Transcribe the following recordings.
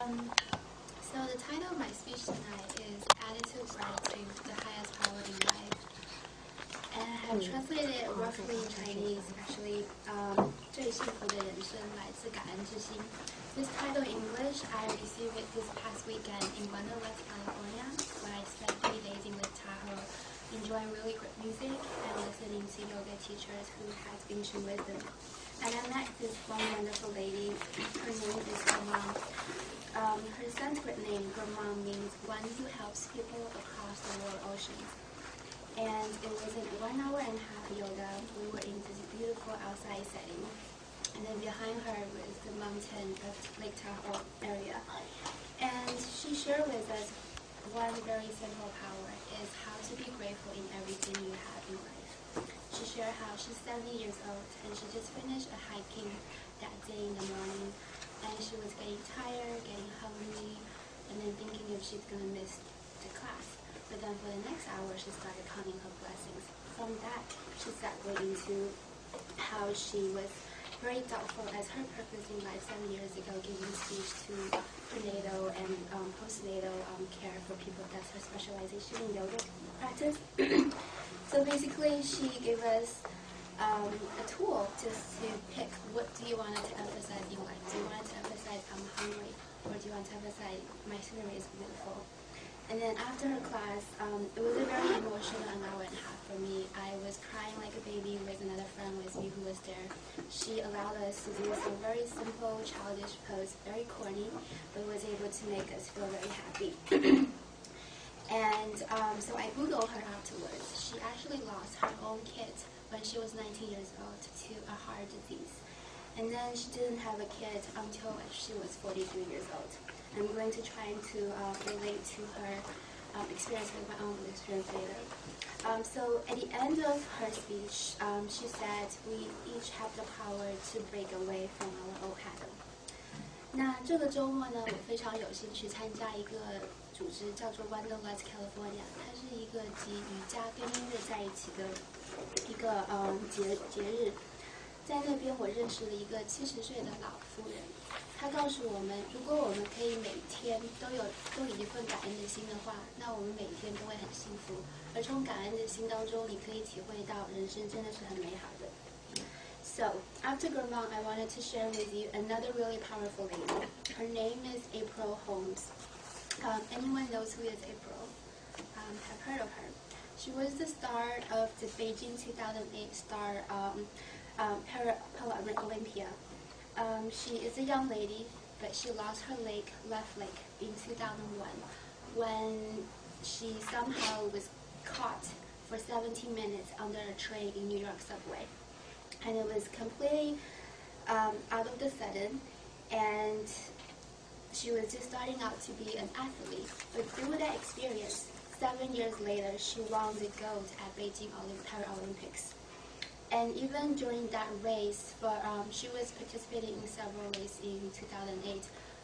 So the title of my speech tonight is Attitude Gratitude, the Highest Power in Life. And I have translated it roughly in Chinese, actually, 最幸福的人生来自感恩之心. This title in English, I received it this past weekend in Wonderland, California, where I spent 3 days in Lake Tahoe, enjoying really great music and listening to yoga teachers who had ancient wisdom. And I met this one wonderful lady. Her name is Gurmang. Her Sanskrit name, Gurmang, means one who helps people across the world oceans. And it was a 1 hour and a half yoga. We were in this beautiful outside setting. And then behind her was the mountain of Lake Tahoe area. And she shared with us one very simple power is how to be grateful in everything you have in life. She shared how she's 70 years old and she just finished a hiking that day in the morning. And she was getting tired, getting hungry, and then thinking if she's going to miss the class. But then for the next hour, she started counting her blessings. From that, she segued into how she was very thoughtful as her purpose in life 7 years ago, giving speech to prenatal and postnatal care for people. That's her specialization in yoga practice. So basically, she gave us a tool just to pick what do you want to emphasize in life. Do you want to emphasize I'm hungry, or do you want to emphasize my scenery is beautiful? And then after her class, it was a very emotional 1 hour and a half for me. I was crying like a baby with another friend with me who was there. She allowed us to do some very simple, childish pose, very corny, but was able to make us feel very happy. And so I Googled her afterwards. She actually lost her own kid when she was 19 years old to a heart disease. And then she didn't have a kid until she was 43 years old. I'm going to try to relate to her experience with my own experience later. So at the end of her speech, she said, we each have the power to break away from our old habit. 那这个周末呢，我非常有幸去参加一个组织，叫做 Wonderland California。它是一个集瑜伽跟音乐在一起的一个节日。在那边，我认识了一个70岁的老妇人。她告诉我们，如果我们可以每天都有一份感恩的心的话，那我们每天都会很幸福。而从感恩的心当中，你可以体会到人生真的是很美好的。So, after Gurmang, I wanted to share with you another really powerful lady. Her name is April Holmes. Anyone knows who is April? Have heard of her. She was the star of the Beijing 2008 Star Olympia. She is a young lady, but she lost her left leg in 2001 when she somehow was caught for 17 minutes under a train in New York subway. And it was completely out of the sudden, and she was just starting out to be an athlete. But through that experience, 7 years later, she won the gold at Beijing Paralympics. And even during that race, she was participating in several races in 2008.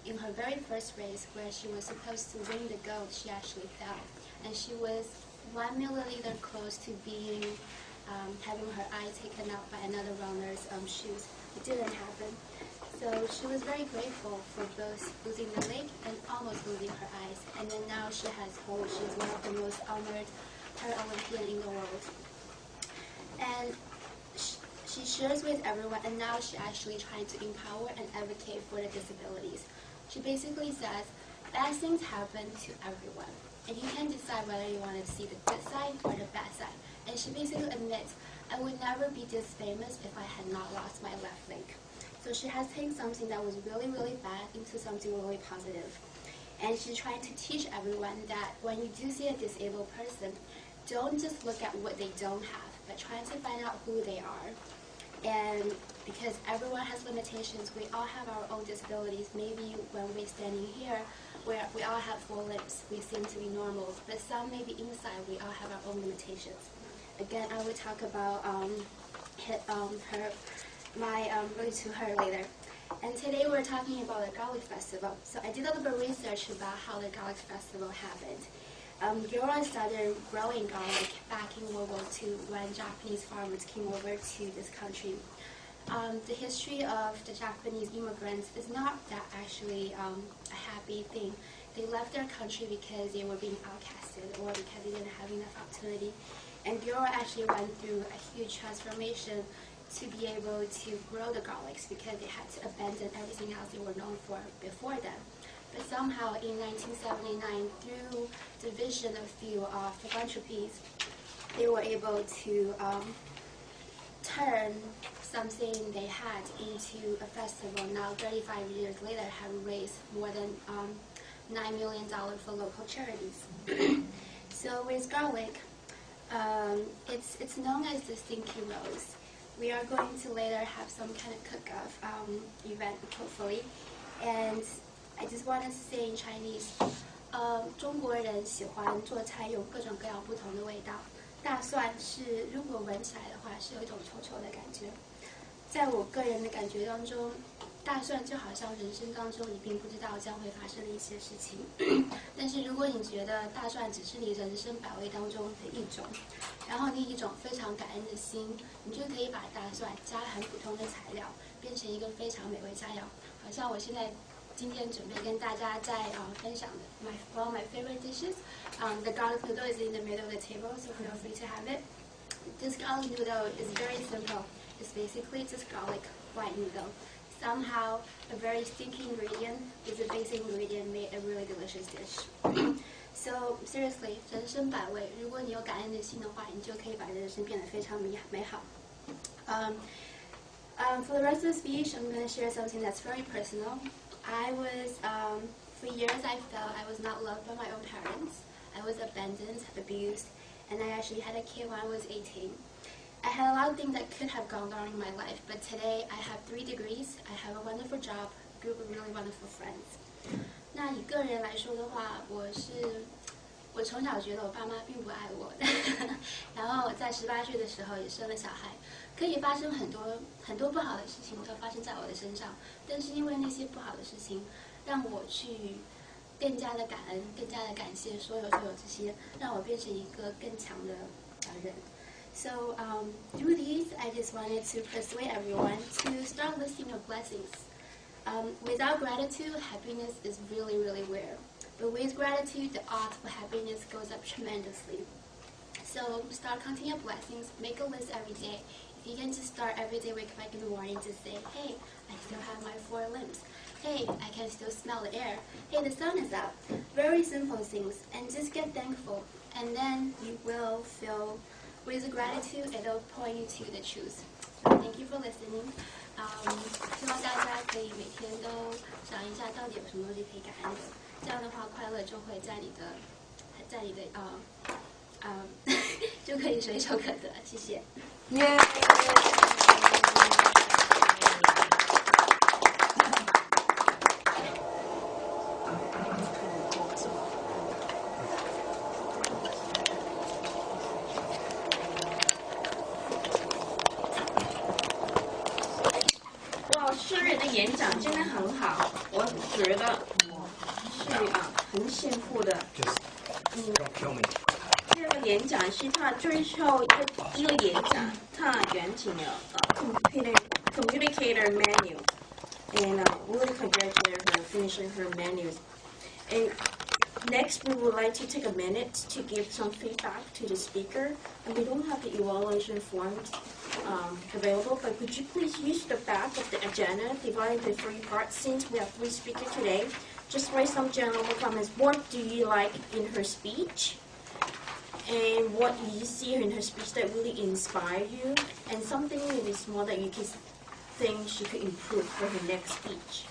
In her very first race, where she was supposed to win the gold, she actually fell. And she was 1 milliliter close to being having her eye taken out by another runner's shoes. It didn't happen. So she was very grateful for both losing the leg and almost losing her eyes. And then now she has hope. She's one of the most honored Paralympian in the world. And she shares with everyone, and now she's actually trying to empower and advocate for the disabilities. She basically says, bad things happen to everyone, and you can decide whether you want to see the good side or the bad side. And she basically admits, I would never be this famous if I had not lost my left leg. So she has taken something that was really, really bad into something really positive. And she's trying to teach everyone that when you do see a disabled person, don't just look at what they don't have, but try to find out who they are. And because everyone has limitations, we all have our own disabilities. Maybe when we're standing here, where we all have 4 limbs, we seem to be normal, but some maybe inside we all have our own limitations. Again, I will talk about really to her later. And today we're talking about the Garlic Festival. So I did a little bit of research about how the Garlic Festival happened. Gyoran started growing garlic back in World War II when Japanese farmers came over to this country. the history of the Japanese immigrants is not that actually a happy thing. They left their country because they were being outcasted or because they didn't have enough opportunity. And Gura actually went through a huge transformation to be able to grow the garlics because they had to abandon everything else they were known for before them. But somehow in 1979, through the vision of few philanthropies, they were able to turn something they had into a festival. Now, 35 years later, have raised more than $9 million for local charities. So with garlic, it's known as the stinky rose. We are going to later have some kind of cook-off event, hopefully. And I just want to say in Chinese, 中国人喜欢做菜用各种各样不同的味道。大蒜是如果闻起来的话，是有一种臭臭的感觉。在我个人的感觉当中，大蒜就好像人生当中你并不知道将会发生的一些事情。但是如果你觉得大蒜只是你人生百味当中的一种，然后你以一种非常感恩的心，你就可以把大蒜加很普通的材料，变成一个非常美味佳肴。好像我现在今天准备跟大家在分享的one of my favorite dishes. The garlic noodle is in the middle of the table, so feel free to have it. This garlic noodle is very simple. It's basically just garlic white noodle. Somehow, a very stinky ingredient with a basic ingredient made a really delicious dish. So seriously, 人生百味，如果你有感恩的心的话，你就可以把人生变得非常美好。For the rest of the speech, I'm going to share something that's very personal. I was, for years I felt I was not loved by my own parents. I was abandoned, abused, and I actually had a kid when I was 18. I had a lot of things that could have gone wrong in my life, but today I have 3 degrees, I have a wonderful job, a group of really wonderful friends. 那以个人来说的话，我从小觉得我爸妈并不爱我，然后在18岁的时候也生了小孩，可以发生很多不好的事情都发生在我的身上，但是因为那些不好的事情，让我去更加的感恩，更加的感谢所有这些，让我变成一个更强的人。So through these, I just wanted to persuade everyone to start listing your blessings. Without gratitude, happiness is really, really rare. But with gratitude, the odds for happiness goes up tremendously. So start counting your blessings, make a list every day. If you can just start every day, wake up in the morning to say, hey, I still have my 4 limbs. Hey, I can still smell the air. Hey, the sun is out. Very simple things. And just get thankful. And then you will feel, with the gratitude, it'll point you to the truth. So thank you for listening. 希望大家可以每天都想一下到底有什么东西可以感恩的，这样的话快乐就会在你的就可以随手可得。谢谢。诗人的演讲真的很好，我觉得是很幸福的。这个演讲是他最后一个演讲，他邀请了communicator Manu, and really congratulate her finishing her menus. And next, we would like to take a minute to give some feedback to the speaker, and we don't have the evaluation forms available, but could you please use the back of the agenda, divided into 3 parts, since we have 3 speakers today. Just write some general comments. What do you like in her speech? And what do you see in her speech that really inspired you? And something really small that you can think she could improve for her next speech.